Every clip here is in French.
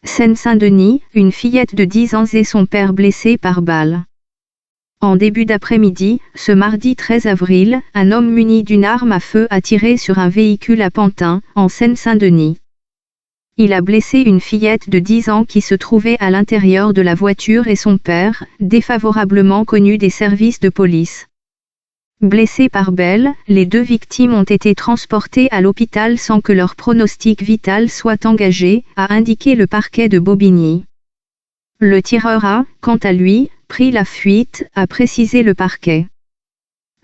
Seine-Saint-Denis, une fillette de 10 ans et son père blessés par balle. En début d'après-midi, ce mardi 13 avril, un homme muni d'une arme à feu a tiré sur un véhicule à Pantin, en Seine-Saint-Denis. Il a blessé une fillette de 10 ans qui se trouvait à l'intérieur de la voiture et son père, défavorablement connu des services de police. Blessés par balle, les deux victimes ont été transportées à l'hôpital sans que leur pronostic vital soit engagé, a indiqué le parquet de Bobigny. Le tireur a, quant à lui, pris la fuite, a précisé le parquet.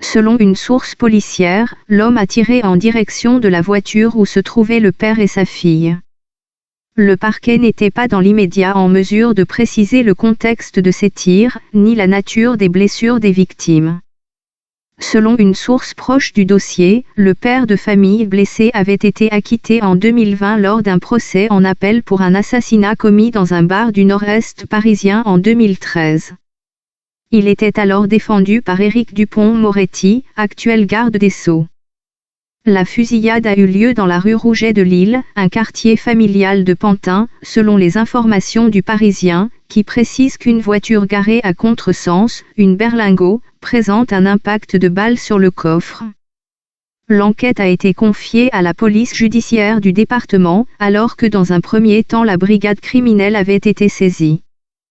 Selon une source policière, l'homme a tiré en direction de la voiture où se trouvaient le père et sa fille. Le parquet n'était pas dans l'immédiat en mesure de préciser le contexte de ces tirs, ni la nature des blessures des victimes. Selon une source proche du dossier, le père de famille blessé avait été acquitté en 2020 lors d'un procès en appel pour un assassinat commis dans un bar du nord-est parisien en 2013. Il était alors défendu par Éric Dupond-Moretti, actuel garde des Sceaux. La fusillade a eu lieu dans la rue Rouget de Lille, un quartier familial de Pantin, selon les informations du Parisien, qui précise qu'une voiture garée à contresens, une berlingot, présente un impact de balle sur le coffre. L'enquête a été confiée à la police judiciaire du département, alors que dans un premier temps la brigade criminelle avait été saisie.